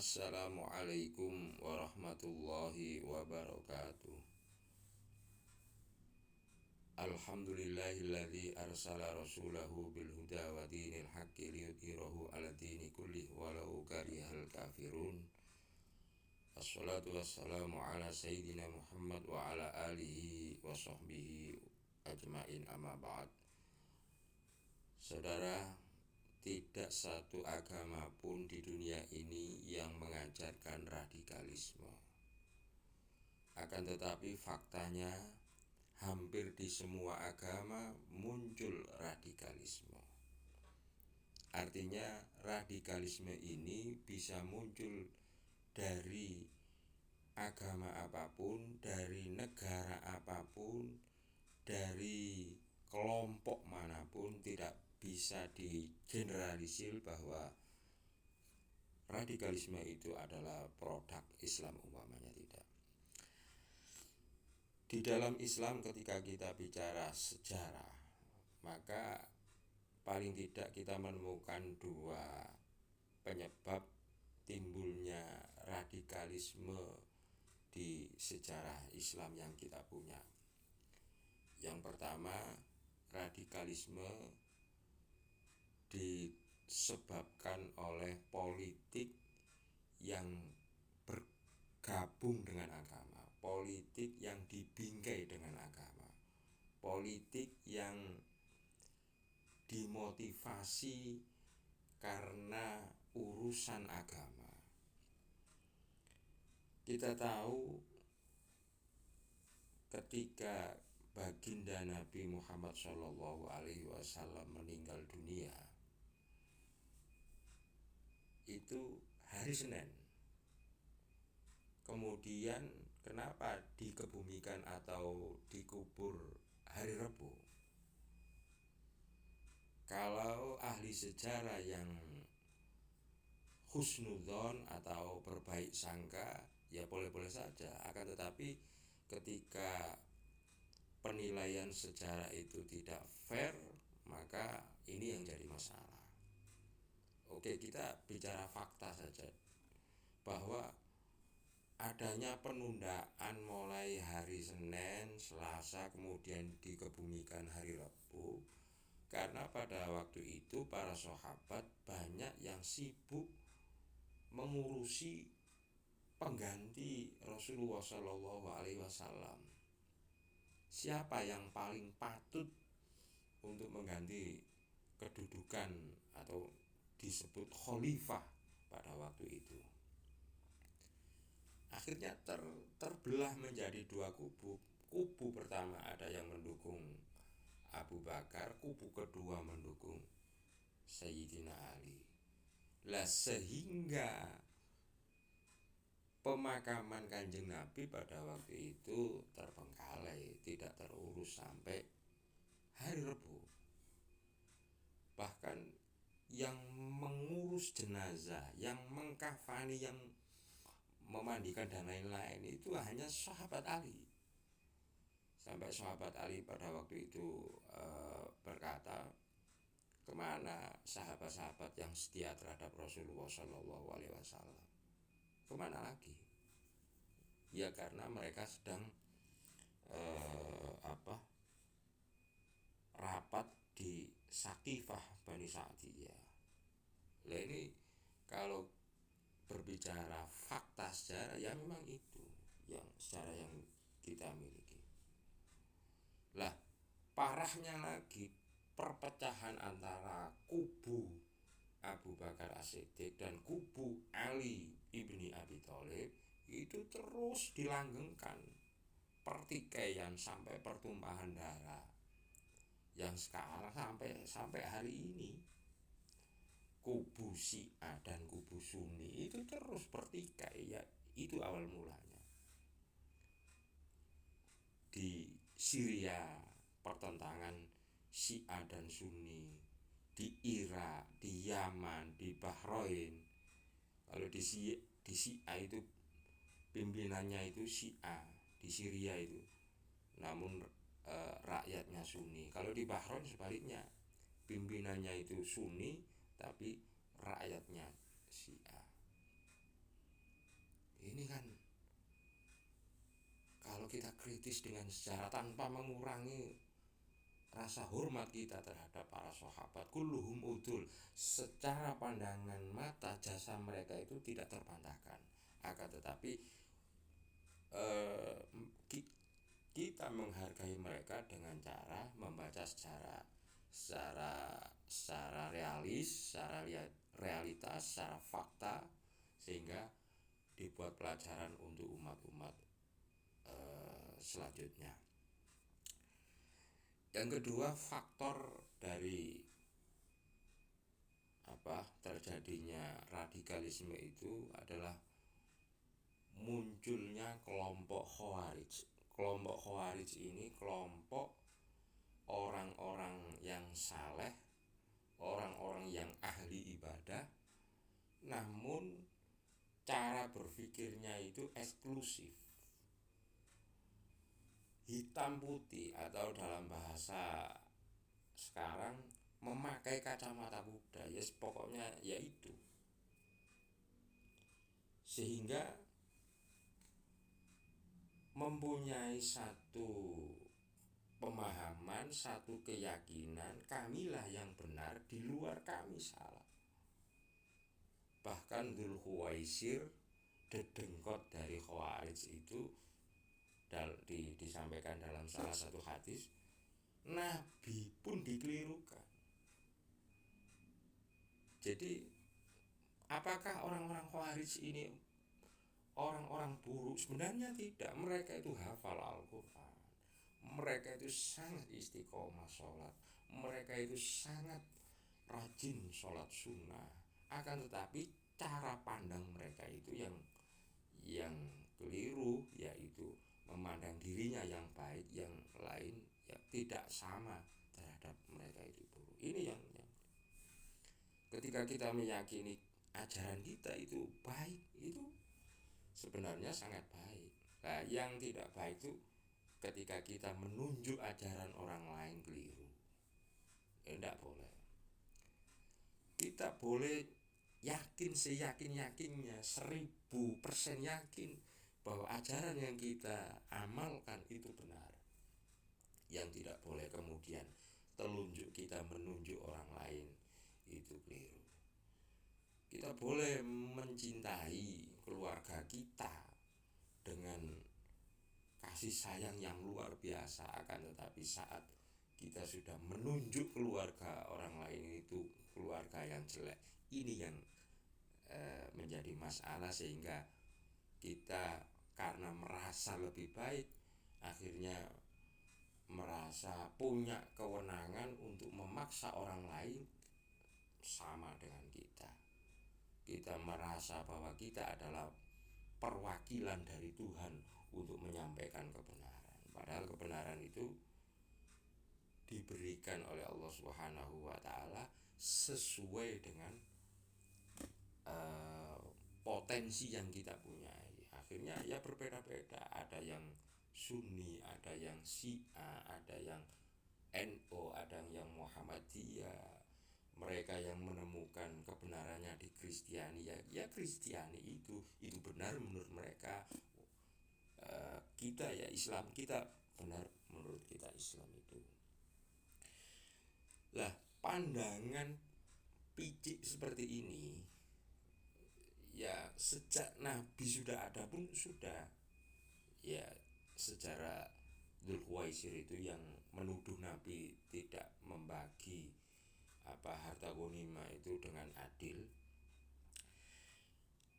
Assalamualaikum warahmatullahi wabarakatuh. Alhamdulillahilladzi arsala rasulahu bil huda wa dinil haqqi liyudhhirahu 'ala dini kullih walau karihal kafirun. Assalatu wassalamu ala sayyidina Muhammad wa ala alihi wa sahbihi ajmain, amma ba'd. Saudara, tidak satu agama pun di dunia ini yang mengajarkan radikalisme. Akan tetapi faktanya hampir di semua agama muncul radikalisme. Artinya radikalisme ini bisa muncul dari agama apapun, dari negara apapun, dari kelompok manapun. Tidak bisa digeneralisir bahwa radikalisme itu adalah produk Islam umpamanya, tidak. Di dalam Islam ketika kita bicara sejarah, maka paling tidak kita menemukan dua penyebab timbulnya radikalisme di sejarah Islam yang kita punya. Yang pertama, radikalisme disebabkan oleh politik yang bergabung dengan agama, politik yang dibingkai dengan agama, politik yang dimotivasi karena urusan agama. Kita tahu ketika baginda Nabi Muhammad SAW meninggal dunia, itu hari Senin. Kemudian kenapa dikebumikan atau dikubur hari Rabu? Kalau ahli sejarah yang husnudzon atau berbaik sangka, ya boleh-boleh saja. Akan tetapi ketika penilaian sejarah itu tidak fair, maka ini yang jadi masalah. Oke, kita bicara fakta saja, bahwa adanya penundaan mulai hari Senin, Selasa, kemudian dikebumikan hari Rabu, karena pada waktu itu para sahabat banyak yang sibuk mengurusi pengganti Rasulullah SAW. Siapa yang paling patut untuk mengganti kedudukan atau disebut khalifah pada waktu itu? Akhirnya terbelah menjadi dua kubu. Kubu pertama ada yang mendukung Abu Bakar, kubu kedua mendukung Sayyidina Ali. Sehingga pemakaman Kanjeng Nabi pada waktu itu terbengkalai, tidak terurus sampai hari Rabu. Bahkan yang mengurus jenazah, yang mengkafani, yang memandikan dan lain-lain itu hanya sahabat Ali. Sampai sahabat Ali pada waktu itu berkata, kemana sahabat-sahabat yang setia terhadap Rasulullah SAW? Kemana lagi? Ya karena mereka sedang rapat di Saqifah Bani Sa'diyah. Nah ini kalau berbicara fakta sejarah, ya memang itu yang sejarah yang kita miliki. Lah, parahnya lagi perpecahan antara kubu Abu Bakar As-Siddiq dan kubu Ali ibni Abi Thalib itu terus dilanggengkan, pertikaian sampai pertumpahan darah yang sekarang sampai hari ini. Kubu Syiah dan kubu Sunni itu terus bertikai, ya itu awal mulanya. Di Syria pertentangan Syiah dan Sunni, di Irak, di Yaman, di Bahrain. Kalau di Syiah itu pimpinannya itu Syiah, di Syria itu, namun rakyatnya Sunni. Kalau di Bahrain sebaliknya, pimpinannya itu Sunni tapi rakyatnya Syiah. kita kritis dengan sejarah tanpa mengurangi rasa hormat kita terhadap para sahabat. Kulluhum udul, secara pandangan mata jasa mereka itu tidak terbantahkan. Akan tetapi kita menghargai mereka dengan cara membaca secara realis, secara realitas, secara fakta, sehingga dibuat pelajaran untuk umat-umat selanjutnya. Yang kedua, faktor dari terjadinya radikalisme itu adalah munculnya kelompok Khawarij. Kelompok Khawarij ini kelompok orang-orang yang saleh, orang-orang yang ahli ibadah, namun cara berpikirnya itu eksklusif, hitam putih, atau dalam bahasa sekarang memakai kacamata kuda. Ya pokoknya ya itu. Sehingga mempunyai satu pemahaman, satu keyakinan, kamilah yang benar, di luar kami salah. Bahkan Dzul Khuwaisir, dedengkot dari Khawarij itu, disampaikan dalam salah satu hadis, Nabi pun dikelirukan. Jadi apakah orang-orang Khawarij ini orang-orang buruk? Sebenarnya tidak. Mereka itu hafal Al-Quran, mereka itu sangat istiqomah sholat, mereka itu sangat rajin sholat sunnah. Akan tetapi cara pandang mereka itu yang keliru, yaitu memandang dirinya yang baik, yang lain ya tidak sama terhadap mereka itu buruk. Ini yang ketika kita meyakini ajaran kita itu baik, itu sebenarnya sangat baik. Nah, yang tidak baik itu ketika kita menunjuk ajaran orang lain keliru. Tidak boleh. Kita boleh yakin seyakin-yakinnya, 1000% yakin bahwa ajaran yang kita amalkan itu benar. Yang tidak boleh kemudian telunjuk kita menunjuk orang lain itu keliru. Kita boleh mencintai keluarga kita dengan kasih sayang yang luar biasa, akan tetapi saat kita sudah menunjuk keluarga orang lain itu keluarga yang jelek, ini yang menjadi masalah. Sehingga kita karena merasa lebih baik, akhirnya merasa punya kewenangan untuk memaksa orang lain sama dengan kita. Kita merasa bahwa kita adalah perwakilan dari Tuhan untuk menyampaikan kebenaran. Padahal kebenaran itu diberikan oleh Allah Subhanahu wa Ta'ala sesuai dengan potensi yang kita punyai. Akhirnya ya berbeda-beda. Ada yang Sunni, ada yang Syiah, ada yang NU, ada yang Muhammadiyah. Mereka yang menemukan kebenarannya di Kristiani, ya Kristiani itu benar menurut mereka. Kita ya Islam, kita benar menurut kita Islam itu. Lah, pandangan picik seperti ini ya sejak Nabi sudah ada pun sudah. Ya secara Dzul Khuwaisir itu yang menuduh Nabi tidak membagi harta ghanimah itu dengan adil,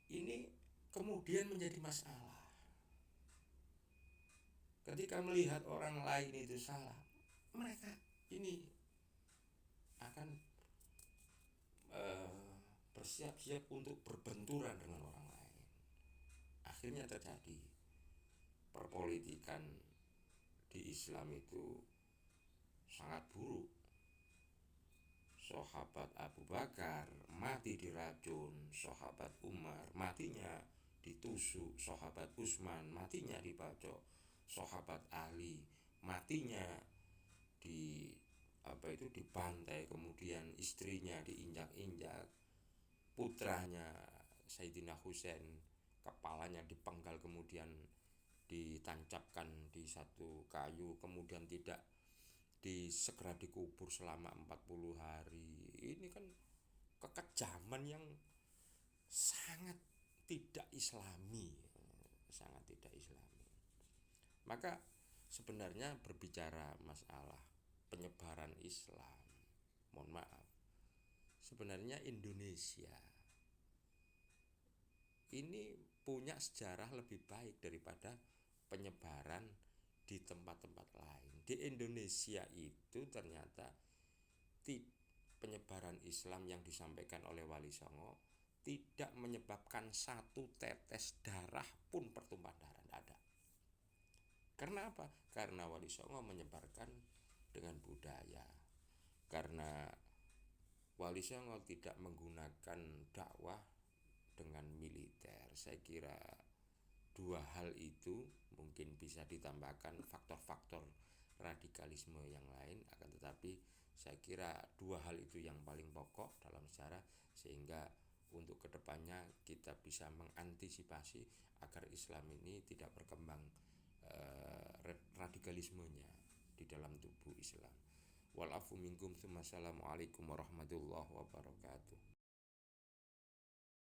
ini kemudian menjadi masalah. Ketika melihat orang lain itu salah, mereka ini akan bersiap-siap untuk berbenturan dengan orang lain. Akhirnya terjadi perpolitikan di Islam itu sangat buruk. Sahabat Abu Bakar mati diracun, sahabat Umar matinya ditusuk, sahabat Utsman matinya dibacok, sahabat Ali matinya dibantai, kemudian istrinya diinjak-injak, putranya Sayyidina Husain kepalanya dipenggal kemudian ditancapkan di satu kayu kemudian tidak segera dikubur selama 40 hari. Ini kan kekejaman yang sangat tidak islami, sangat tidak islami. Maka sebenarnya berbicara masalah penyebaran Islam, mohon maaf, sebenarnya Indonesia ini punya sejarah lebih baik daripada penyebaran di tempat-tempat lain. Di Indonesia itu ternyata penyebaran Islam yang disampaikan oleh Wali Songo tidak menyebabkan satu tetes darah pun pertumpahan darah, tidak ada. Karena apa? Karena Wali Songo menyebarkan dengan budaya. Karena Wali Songo tidak menggunakan dakwah dengan militer. Saya kira dua hal itu mungkin bisa ditambahkan faktor-faktor radikalisme yang lain, akan tetapi saya kira dua hal itu yang paling pokok dalam sejarah, sehingga untuk kedepannya kita bisa mengantisipasi agar Islam ini tidak berkembang radikalismenya di dalam tubuh Islam. Wal afu minkum. Assalamualaikum warahmatullahi wabarakatuh.